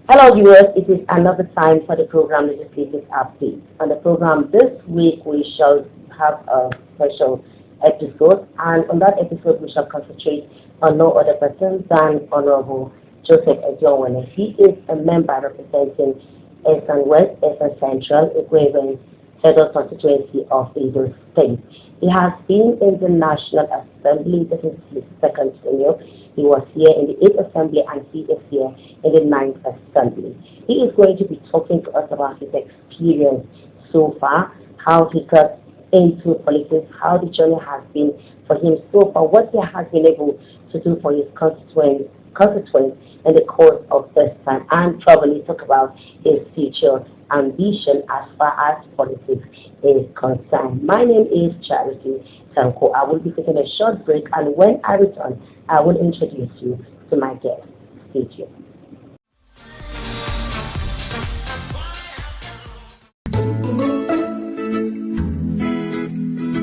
Hello viewers, it is another time for the program Legislative Update. On the program this week we shall have a special episode, and on that episode we shall concentrate on no other person than Honorable Joseph Ejowene. He is a member representing Eastern West, Eastern Central, Equatorial Federal Constituency of Edo State. He has been in the National Assembly. This is his second tenure. He was here in the 8th Assembly and he is here in the 9th Assembly. He is going to be talking to us about his experience so far, how he got into politics, how the journey has been for him so far, what he has been able to do for his constituents in the course of this time, and probably talk about his future ambition as far as politics is concerned. My name is Charity Tanko. I will be taking a short break, and when I return, I will introduce you to my guest. Stay tuned.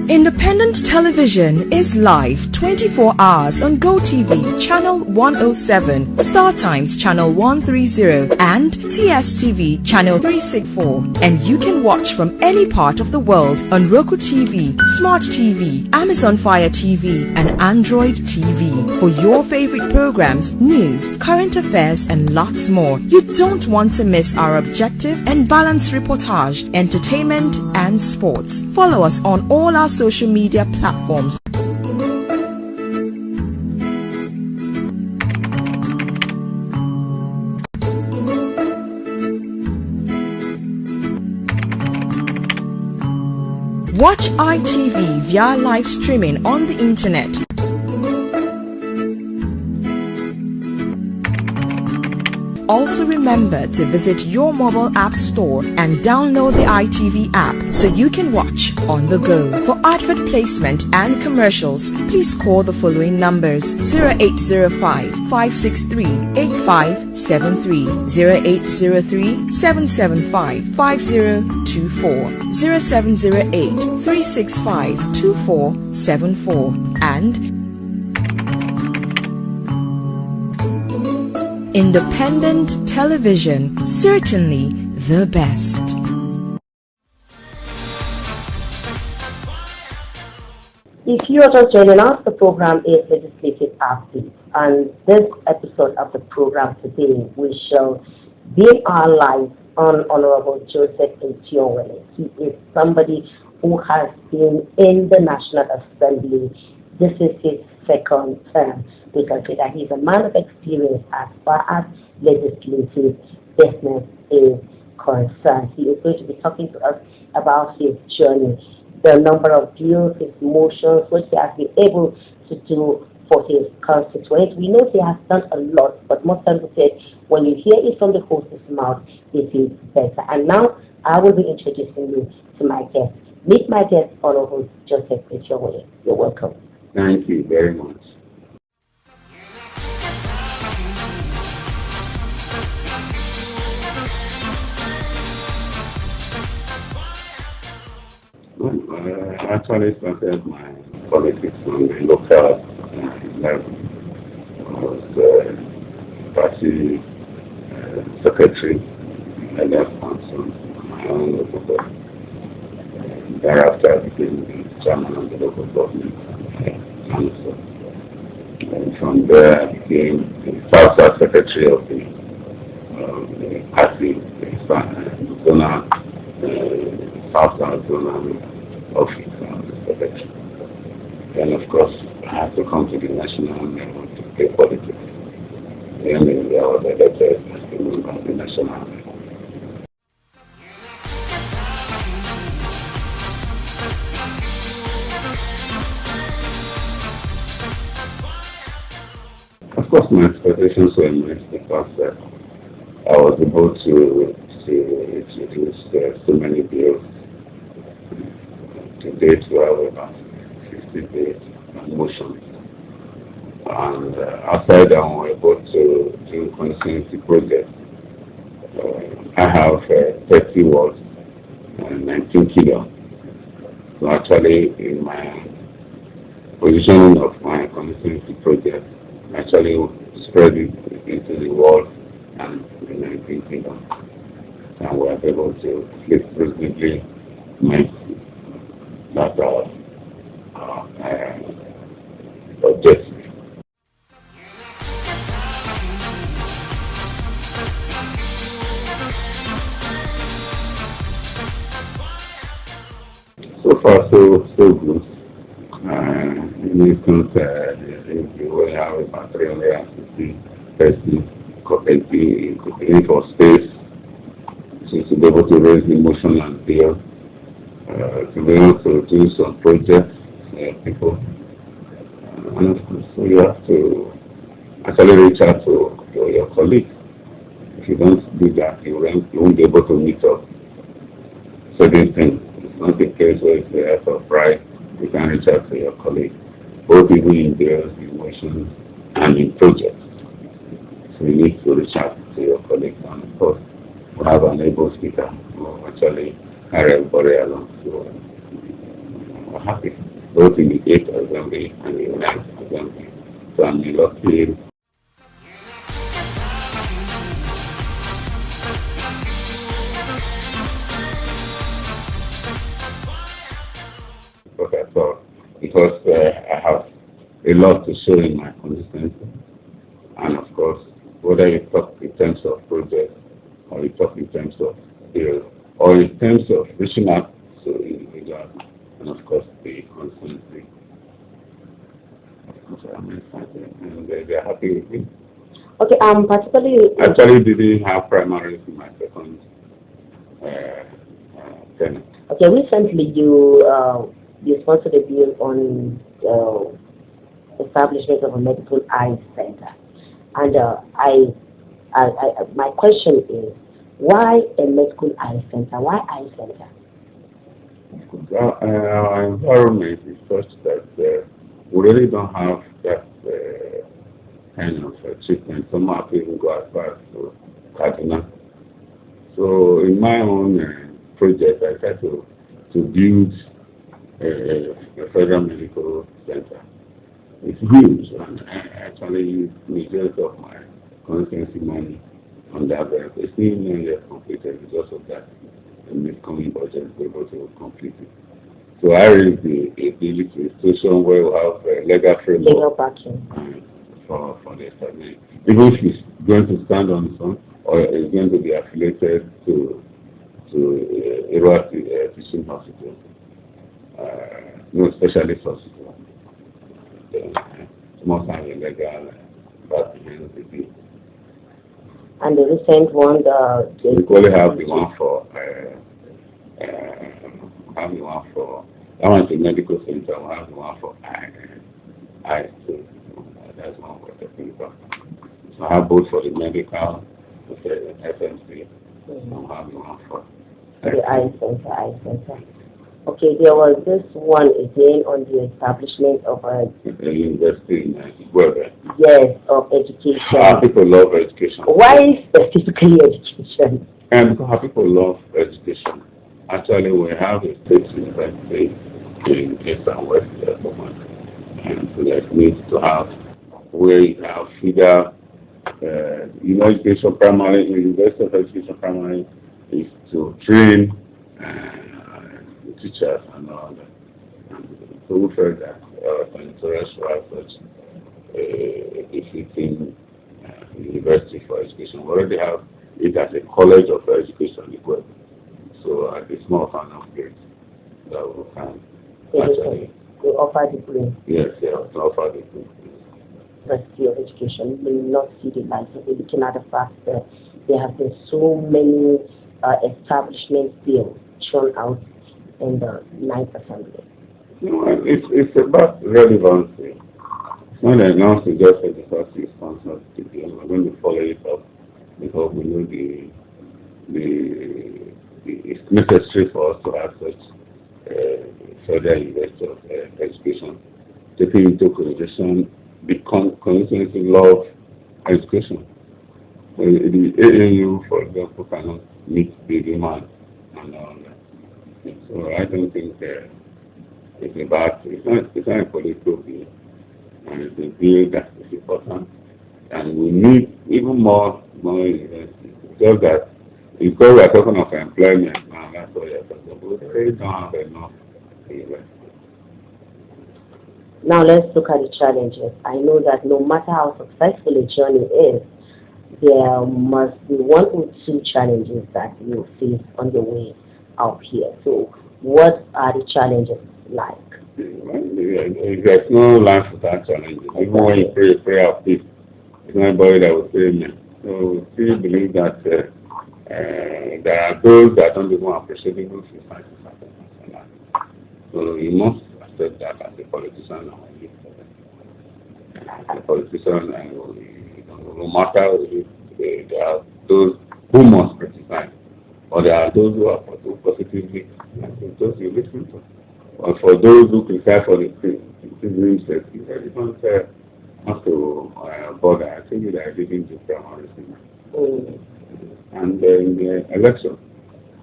Independent television is live 24 hours on GoTV Channel 107, Star Times Channel 130 and TSTV Channel 364. And you can watch from any part of the world on Roku TV, Smart TV, Amazon Fire TV and Android TV. For your favorite programs, news, current affairs and lots more. You don't want to miss our objective and balanced reportage, entertainment and sports. Follow us on all our social media platforms. Watch ITV via live streaming on the internet. Also remember to visit your mobile app store and download the ITV app so you can watch on the go. For advert placement and commercials, please call the following numbers: 0805 563 8573, 0803 775 5024, 0708 365 2474, and independent television, certainly the best. If you are just joining us, the program is Legislative Update. And this episode of the program today, we shall beam our light on Honorable Joseph Ejowene. He is somebody who has been in the National Assembly. This is his second term. We can say that he's a man of experience as far as legislative business is concerned. He is going to be talking to us about his journey, the number of bills, his motions, what he has been able to do for his constituents. We know he has done a lot, but most times we say when you hear it from the horse's mouth, it is better. And now I will be introducing you to my guest. Meet my guest, Honorable Joseph Ejowene. You're welcome. Thank you very much. I actually started my politics on the local level. I was party secretary, I left council on my own local government. Thereafter, I became the chairman of the local government council. And from there, I became the first secretary of the party, the zonal, South zonal office on the secretary. Then, of course, I had to come to the national level to play politics. Then I was elected as a member of the national level. Of course, my expectations were immense because I was able to introduce so many bills. To date, we have about 50 bills and motions. And outside that, we were able to do constituency projects. I have 30 wards and 19 kilos. So actually, in my positioning of my constituency project, actually spread it into the world and the 19th Kingdom. And we are able to sleep reasonably nicely. That's our objective. So far, so good. In instance, we have about 360 persons competing for space, to be able to raise the motion and bill, to be able to do some projects, people. And of course, so you have to actually reach out to your colleagues. If you don't do that, you won't be able to meet up certain things. It's not a case where it's the act of pride. You can reach out to your colleagues, both even in bills, in motions, and in projects. So you need to reach out to your colleagues, and of course, we have an able speaker who will actually carry everybody along. So we're happy, both in the 8th Assembly and the 9th Assembly. So I'm lucky. Okay, so because I have a lot to show in my consistency, and of course, whether you talk in terms of projects, or you talk in terms of bills, or in terms of reaching out to individuals, and of course the consistency. And they're happy with me. Okay, particularly... Actually didn't have primaries in my second tenure. Okay, recently you sponsored a bill on establishment of a medical eye center. And my question is, why a medical eye center? Why eye center? Our environment is such that we really don't have that kind of treatment. Some have even go as far as to Kaduna. So in my own project, I tried to build a federal medical center. It's huge, and I actually use majority of my constituency money on that. But it's still not yet completed because of that. In this coming budget, we're able to complete it. So I raised the ability institution where we have legal framework for the establishment. Even if it's going to stand on its own, or it's going to be affiliated to Iraq teaching hospital, no specialist hospital. Must have a legal back behind the deal. And the recent one, we only have the one for that one's a medical center. We have the one for eye. So that's one for the clinical. So I have both for the medical, the FMC, and we have the one for the eye center. Okay, there was this one again on the establishment of a university in Guelph. Yes, of education. People love education. Why specifically education? And because people love education. Actually, we have a state university in East and West Development, and so there's need to have where you have either education primary, university of education primary is to train teachers and all that. And so we felt that Senatorial should have such a befitting university for education. We already have it as a college of education equivalent. So it's more of an upgrade that we can actually. We offer degree. Yes, we offer degree. University of Education will not see the light. So we're looking at the fact that there have been so many establishments being thrown out in the 9th Assembly. No, it's about relevancy. It's not enough to just say because you sponsored the bill. We're going to follow it up because we know it's necessary for us to have such federal university of education, taking into consideration the constituency love education. The AAU, for example, cannot meet the demand and all that. So I don't think it's not a political bill, and it's a bill that is important, and we need even more more universities. Just that because we are talking of employment now, that's what we are talking about. They don't have enough universities. Now let's look at the challenges. I know that no matter how successful a journey is, there must be one or two challenges that you face on the way out here. So what are the challenges like? There's no life without challenges. Even when you pray a prayer of peace, there's nobody that will say amen. So we still believe that there are those that don't even appreciate even suicide. So you must accept that as a politician. As a politician, no matter there are those who must criticize, or there are those who are positively, those you listen to. Or for those who criticize for the criticism sake, you really don't have to bother. I think that I didn't do primary school. And in the election,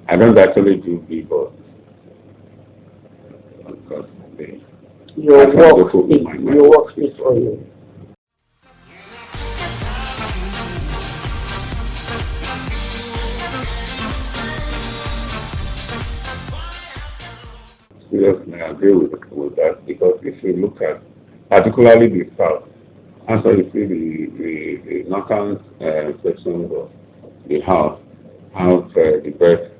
I don't actually do billboards because your work speaks for you. Seriously, I agree with that because if you look at particularly the South, after you see the northern sections of the House have the best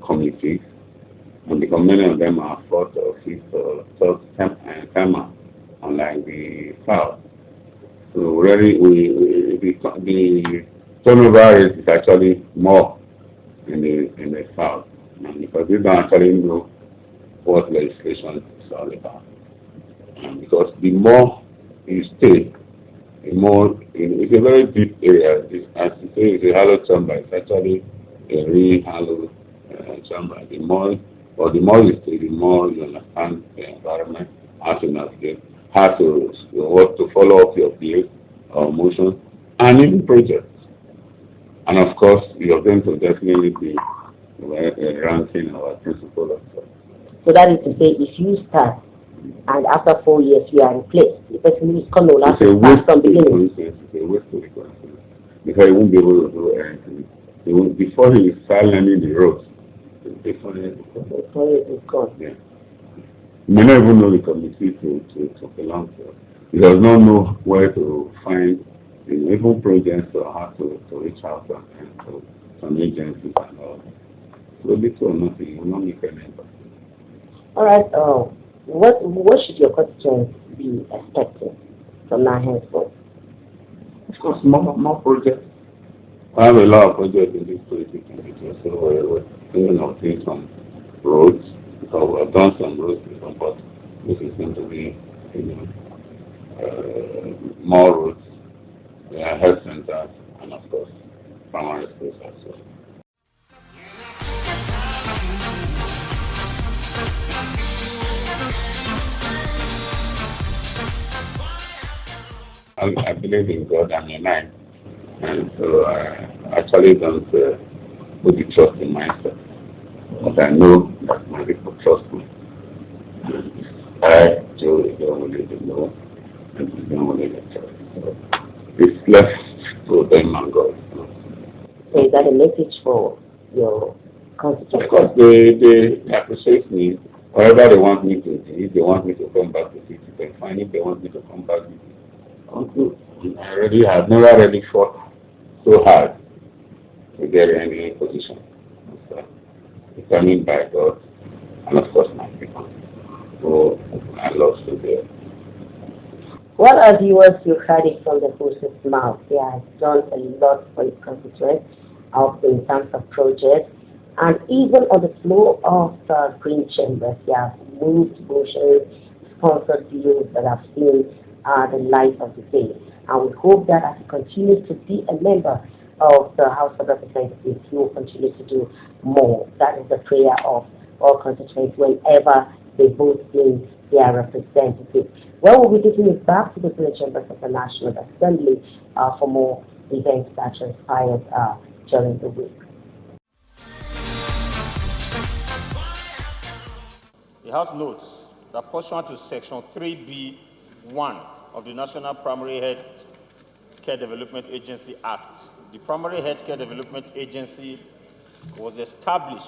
communities, and because many of them are fourth or fifth or third timer, unlike the South. So really, the turnover rate is actually more in the South. Because we don't actually know what legislation is all about. Because the more you stay, the more, it's a very deep area. As you say, it's a hollow chamber. It's actually a really hollow chamber. The more you stay, the more you understand the environment, how to navigate, how to follow up your views or motions, and even projects. And of course, you're going to definitely be ranking our principal of. So that is to say, if you start and after 4 years you are in place, the person who is coming will have to start from the beginning. It's a waste of resources because he won't be able to do anything. Before he start learning the ropes, before he is gone. Yeah. He may not even know the committee to belong to. He does not know where to find even projects or how to reach out to some agencies and all. So little or nothing, you will not make any impact. All right. What should your constituents be expecting from now henceforth? Of course, more projects. I have a lot of projects in this political committee, so we're thinking of doing some roads, because we've done some roads before, but this is going to be, more roads, health centers, and of course, primary schools as well. I believe in God and unite, and so I actually don't put the trust in myself, but I know that my people trust me. I do don't really know, and they don't really trust. So it's left to them and God. So is that a message for your constituents? Of course, they appreciate me. Whatever they want me to do, if they want me to come back to city, they fine. If they want me to come back, I've never really fought so hard to get any position. So, determined by God and of course my people. So I love to do it. What are viewers you heard it from the horse's mouth? They have done a lot for its constituents, also in terms of projects, and even on the floor of the Green Chambers, they have moved motions, sponsored deals that have seen the light of the day. And we hope that as he continues to be a member of the House of Representatives, he will continue to do more. That is the prayer of all constituents whenever they vote in their representatives. Well, we'll be taking it back to the Green Chambers of the National Assembly for more events that transpired during the week. The House notes that pursuant to Section 3B(1) of the National Primary Health Care Development Agency Act. The Primary Healthcare Development Agency was established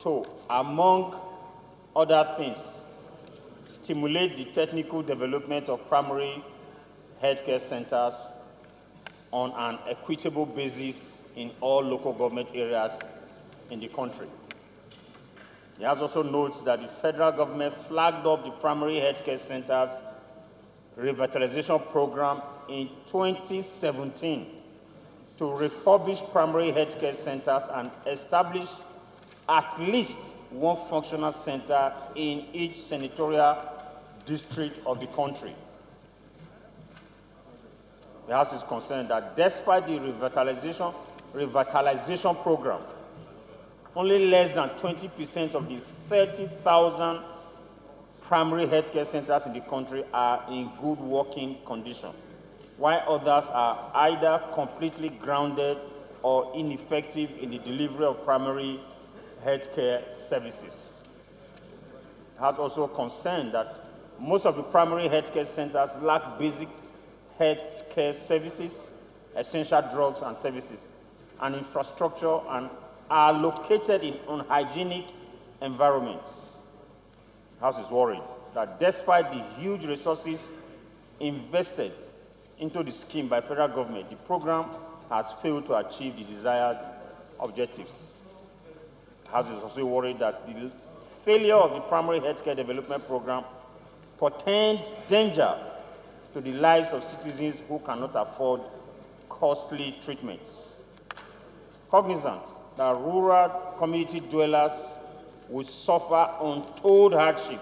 to, among other things, stimulate the technical development of primary healthcare centers on an equitable basis in all local government areas in the country. He has also noted that the federal government flagged up the primary healthcare centers revitalization program in 2017 to refurbish primary healthcare centers and establish at least one functional center in each senatorial district of the country. The House is concerned that despite the revitalization program, only less than 20% of the 30,000 primary healthcare centers in the country are in good working condition, while others are either completely grounded or ineffective in the delivery of primary healthcare services. It has also concerned that most of the primary healthcare centers lack basic healthcare services, essential drugs and services, and infrastructure, and are located in unhygienic environments. The House is worried that despite the huge resources invested into the scheme by federal government, the program has failed to achieve the desired objectives. The House is also worried that the failure of the primary healthcare development program portends danger to the lives of citizens who cannot afford costly treatments. Cognizant that rural community dwellers will suffer untold hardship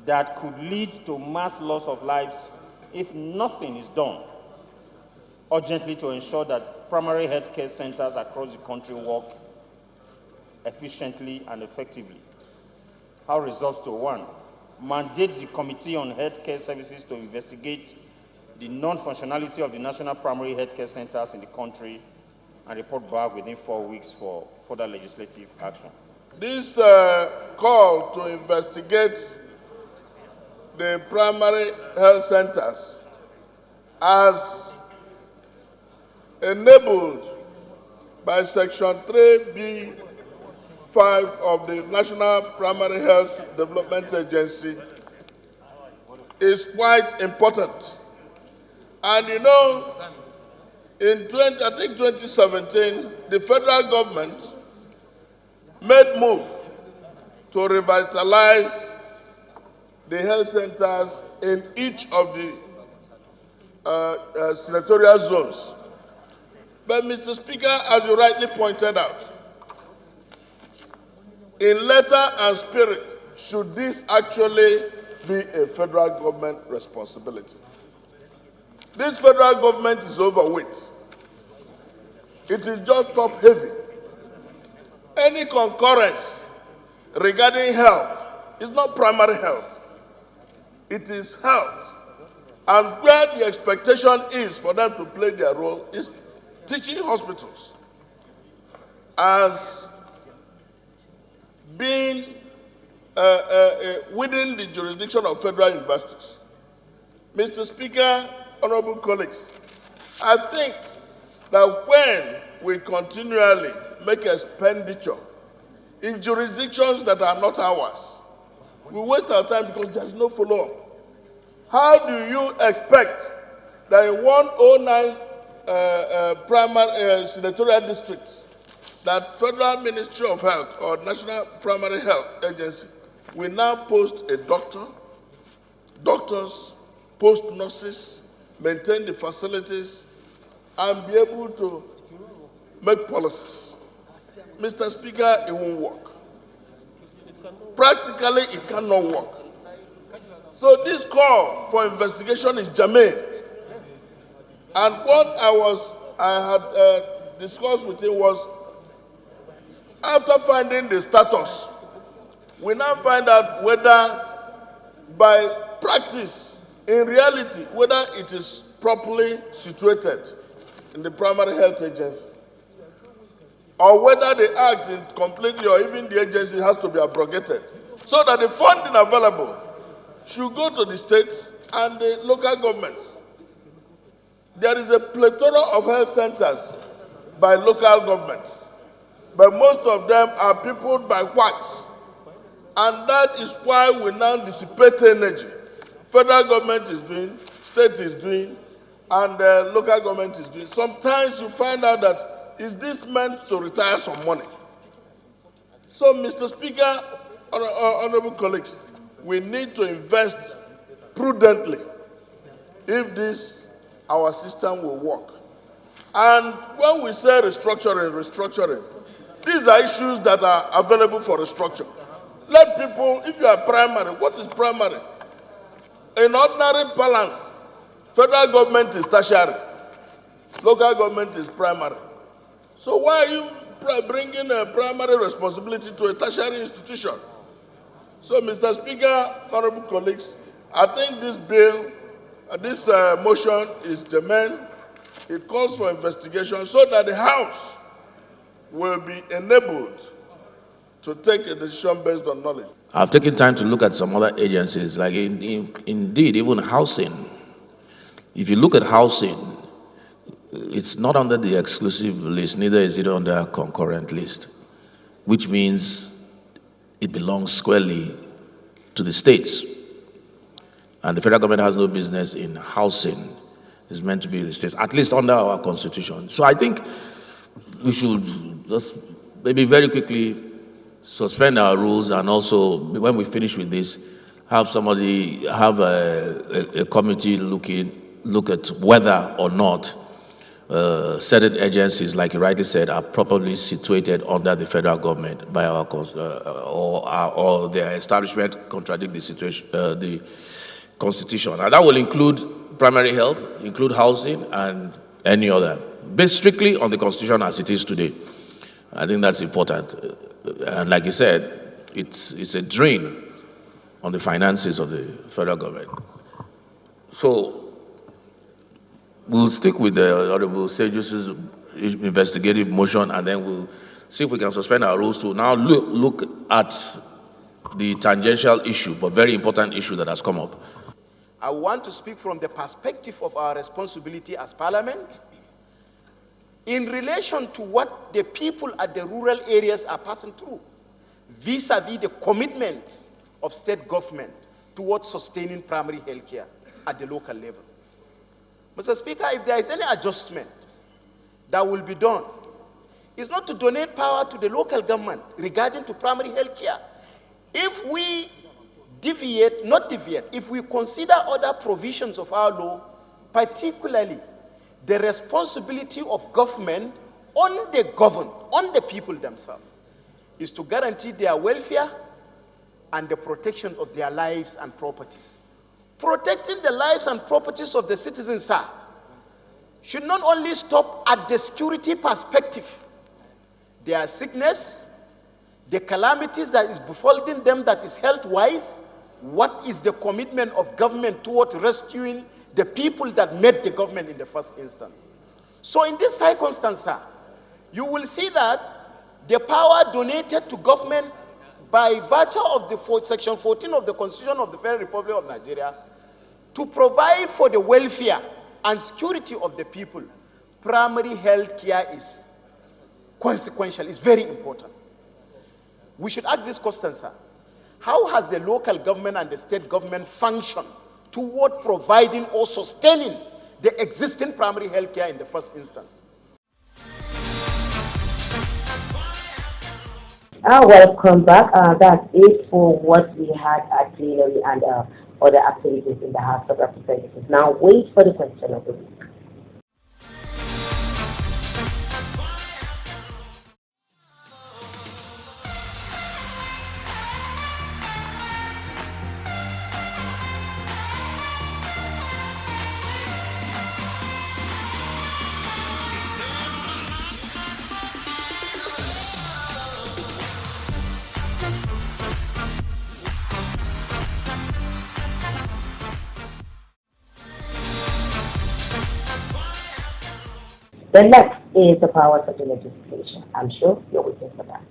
that could lead to mass loss of lives if nothing is done urgently to ensure that primary healthcare centers across the country work efficiently and effectively. How resolves to 1, mandate the Committee on Healthcare Services to investigate the non-functionality of the national primary healthcare centers in the country and report back within 4 weeks for further legislative action. This call to investigate the primary health centers as enabled by Section 3B5 of the National Primary Health Development Agency is quite important. And you know, in 2017, the federal government made move to revitalize the health centers in each of the senatorial zones. But, Mr. Speaker, as you rightly pointed out, in letter and spirit, should this actually be a federal government responsibility? This federal government is overweight. It is just top-heavy. Any concurrence regarding health is not primary health. It is health. And where the expectation is for them to play their role is teaching hospitals as being within the jurisdiction of federal universities. Mr. Speaker, honorable colleagues, I think that when we continually make expenditure in jurisdictions that are not ours, we waste our time because there's no follow-up. How do you expect that in 109 primary senatorial districts that Federal Ministry of Health or National Primary Health Agency will now post a doctor, doctors, post nurses, maintain the facilities, and be able to make policies? Mr. Speaker, it won't work. Practically, it cannot work. So this call for investigation is germane. And what I had discussed with him was, after finding the status, we now find out whether by practice, in reality, whether it is properly situated in the primary health agency, or whether they act completely, or even the agency has to be abrogated, so that the funding available should go to the states and the local governments. There is a plethora of health centers by local governments, but most of them are peopled by quacks. And that is why we now dissipate energy. Federal government is doing, state is doing, and local government is doing. Sometimes you find out that, is this meant to retire some money? So, Mr. Speaker, honorable colleagues, we need to invest prudently if our system will work. And when we say restructuring, these are issues that are available for restructure. Let people, if you are primary, what is primary? In ordinary balance, federal government is tertiary, local government is primary. So why are you bringing a primary responsibility to a tertiary institution? So, Mr. Speaker, honorable colleagues, I think this bill, this motion is germane. It calls for investigation so that the House will be enabled to take a decision based on knowledge. I've taken time to look at some other agencies, like indeed, even housing. If you look at housing, it's not under the exclusive list, neither is it under a concurrent list, which means it belongs squarely to the states. And the federal government has no business in housing. It's meant to be the states, at least under our constitution. So I think we should just maybe very quickly suspend our rules, and also when we finish with this, have somebody, have a committee look at whether or not certain agencies, like you rightly said, are properly situated under the federal government by our or their establishment contradict the situation, the constitution, and that will include primary health, include housing, and any other, based strictly on the constitution as it is today. I think that's important, and like you said, it's a drain on the finances of the federal government. So we'll stick with the Honorable Sejus's investigative motion, and then we'll see if we can suspend our rules to now look at the tangential issue, but very important issue that has come up. I want to speak from the perspective of our responsibility as Parliament in relation to what the people at the rural areas are passing through, vis-a-vis the commitments of state government towards sustaining primary health care at the local level. Mr. Speaker, if there is any adjustment that will be done, it's not to donate power to the local government regarding to primary health care. If we if we consider other provisions of our law, particularly the responsibility of government on the governed, on the people themselves, is to guarantee their welfare and the protection of their lives and properties. Protecting the lives and properties of the citizens, sir, should not only stop at the security perspective. Their sickness, the calamities that is befalling them that is health-wise, what is the commitment of government towards rescuing the people that made the government in the first instance? So in this circumstance, sir, you will see that the power donated to government by virtue of the Section 14 of the Constitution of the Federal Republic of Nigeria to provide for the welfare and security of the people, primary health care is consequential, is very important. We should ask this question, sir. How has the local government and the state government functioned toward providing or sustaining the existing primary health care in the first instance? Welcome back. That's it for what we had at plenary and other activities in the House of Representatives. Now wait for the question of the week. The next is the powers of the legislation. I'm sure you're waiting for that.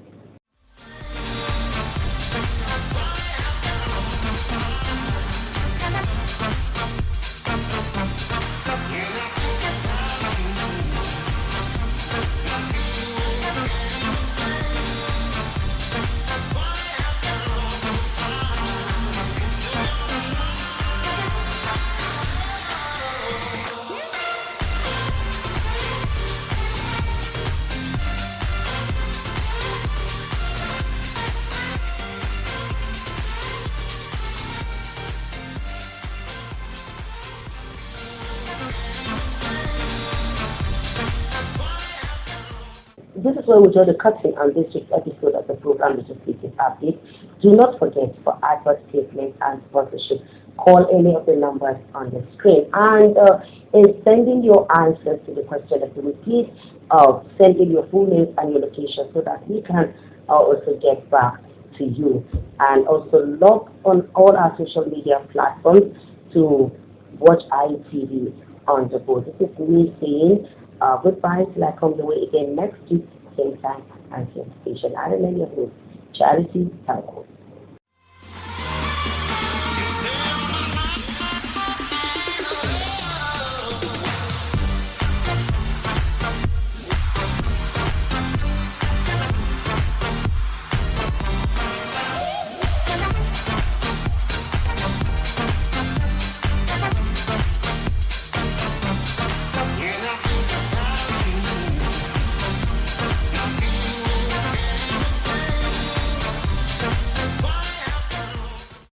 this is where we draw the curtain on this week's episode of the program Legislative Update. Do not forget, for advertisements and sponsorship, call any of the numbers on the screen. And in sending your answers to the question that you will please send in your full names and your location so that we can also get back to you. And also log on all our social media platforms to watch ITV on the board. This is me saying goodbye till I come the way again next week, same time and same station. I remain your host, Charity Tanko.